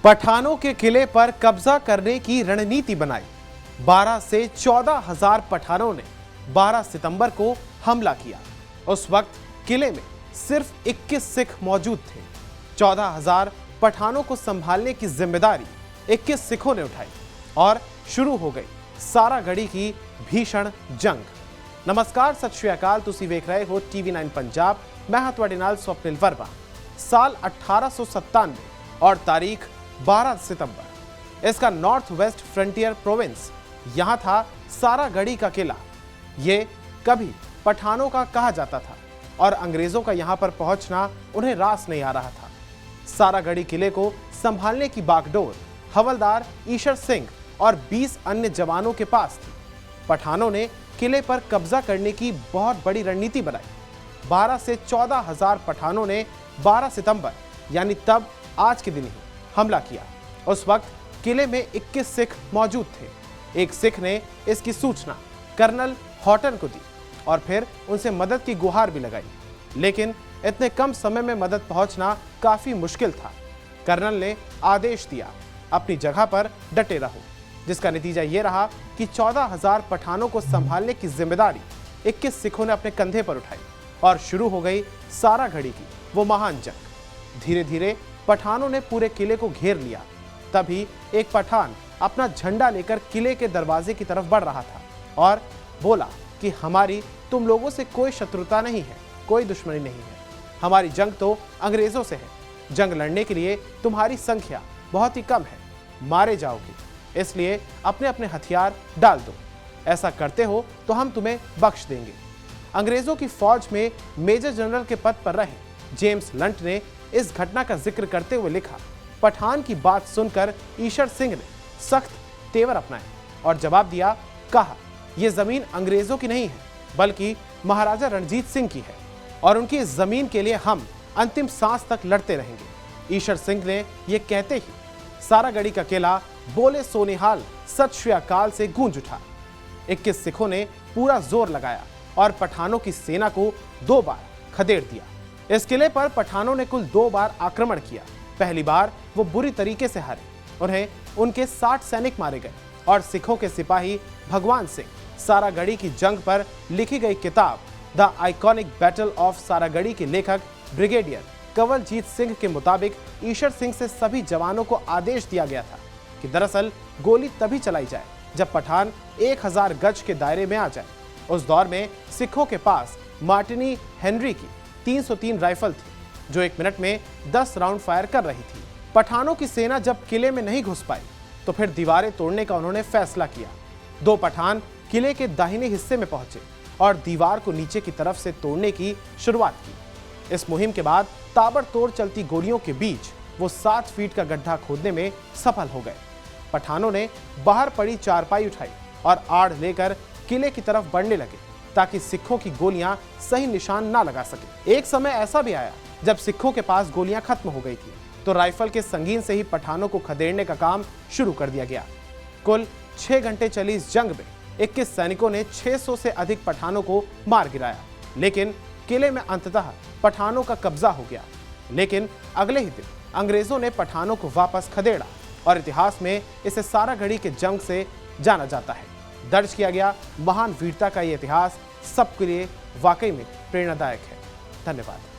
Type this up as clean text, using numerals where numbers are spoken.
पठानों के किले पर कब्जा करने की रणनीति बनाई। 12 से 14,000 पठानों ने 12 सितंबर को हमला किया। उस वक्त किले में सिर्फ 21 सिख मौजूद थे। 14,000 पठानों को संभालने की जिम्मेदारी 21 सिखों ने उठाई और शुरू हो गई सारागढ़ी की भीषण जंग। नमस्कार, सत श्री अकाल। तुसी वेख रहे हो TV9 पंजाब। मैं हां तुहाडे नाल स्वप्निल वर्मा। साल 1897 और तारीख 12 सितंबर। इसका नॉर्थ वेस्ट फ्रंटियर प्रोविंस। यहां था सारागढ़ी का किला। ये कभी पठानों का कहा जाता था और अंग्रेजों का यहां पर पहुंचना उन्हें रास नहीं आ रहा था। सारागढ़ी किले को संभालने की बागडोर हवलदार ईशर सिंह और 20 अन्य जवानों के पास थी। पठानों ने किले पर कब्जा करने की बहुत बड़ी रणनीति बनाई। 12 से 14,000 पठानों ने 12 सितंबर यानी तब आज के दिन ही हमला किया। उस वक्त किले में 21 सिख मौजूद थे। एक सिख ने इसकी सूचना कर्नल हॉटन को दी और फिर उनसे मदद की गुहार भी लगाई, लेकिन इतने कम समय में मदद पहुंचना काफी मुश्किल था। कर्नल ने आदेश दिया, अपनी जगह पर डटे रहो, जिसका नतीजा ये रहा कि 14,000 पठानों को संभालने की जिम्मेदारी 21 सिखों ने अपने कंधे पर उठाई और शुरू हो गई सारागढ़ी की वो महान जंग। धीरे धीरे पठानों ने पूरे किले को घेर लिया। तभी एक पठान अपना झंडा लेकर किले के दरवाजे की तरफ बढ़ रहा था और बोला कि हमारी तुम लोगों से कोई शत्रुता नहीं है, कोई दुश्मनी नहीं है। हमारी जंग तो अंग्रेजों से है। जंग लड़ने के लिए तुम्हारी संख्या बहुत ही कम है, मारे जाओगे, इसलिए अपने अपने हथियार डाल दो। ऐसा करते हो तो हम तुम्हें बख्श देंगे। अंग्रेजों की फौज में मेजर जनरल के पद पर रहे जेम्स लंट ने इस घटना का जिक्र करते हुए लिखा, पठान की बात सुनकर ईशर सिंह ने सख्त तेवर अपनाए और जवाब दिया। कहा, यह जमीन अंग्रेजों की नहीं है, बल्कि महाराजा रणजीत सिंह की है और उनकी इस जमीन के लिए हम अंतिम सांस तक लड़ते रहेंगे। ईशर सिंह ने यह कहते ही सारागढ़ी का किला बोले सोनिहाल सत श्री अकाल से गूंज उठा। 21 सिखों ने पूरा जोर लगाया और पठानों की सेना को 2 बार खदेड़ दिया। इस किले पर पठानों ने कुल 2 बार आक्रमण किया। पहली बार वो बुरी तरीके से हारे, उन्हें उनके 60 सैनिक मारे गए और सिखों के सिपाही भगवान सिंह सारागढ़ी की जंग पर लिखी गई किताब the iconic battle of Saragarhi के लेखक ब्रिगेडियर कंवलजीत सिंह के मुताबिक ईशर सिंह से सभी जवानों को आदेश दिया गया था कि दरअसल गोली तभी चलाई जाए जब पठान 1000 गज के दायरे में आ जाए। उस दौर में सिखों के पास मार्टिनी हेनरी की 303 राइफल थी, जो 1 मिनट में 10 राउंड फायर कर रही थी। पठानों की सेना जब किले में नहीं घुस पाई तो फिर दीवारें तोड़ने का उन्होंने फैसला किया। 2 पठान किले के दाहिने हिस्से में पहुंचे और दीवार को नीचे की तरफ से तोड़ने की शुरुआत की। इस मुहिम के बाद ताबड़तोड़ चलती गोलियों के बीच वो 7 फीट का गड्ढा खोदने में सफल हो गए। पठानों ने बाहर पड़ी चारपाई उठाई और आड़ लेकर किले की तरफ बढ़ने लगे ताकि सिखों की गोलियां सही निशान ना लगा सके। एक समय ऐसा भी आया जब सिखों के पास गोलियां खत्म हो गई थी, तो राइफल के संगीन से ही पठानों को खदेड़ने का काम शुरू कर दिया गया। कुल 6 घंटे चली इस जंग में 21 सैनिकों ने 600 से अधिक पठानों को मार गिराया, लेकिन किले में अंततः पठानों का कब्जा हो गया। लेकिन अगले ही दिन अंग्रेजों ने पठानों को वापस खदेड़ा और इतिहास में इसे सारागढ़ी के जंग से जाना जाता है। दर्ज किया गया महान वीरता का यह इतिहास सबके लिए वाकई में प्रेरणादायक है। धन्यवाद।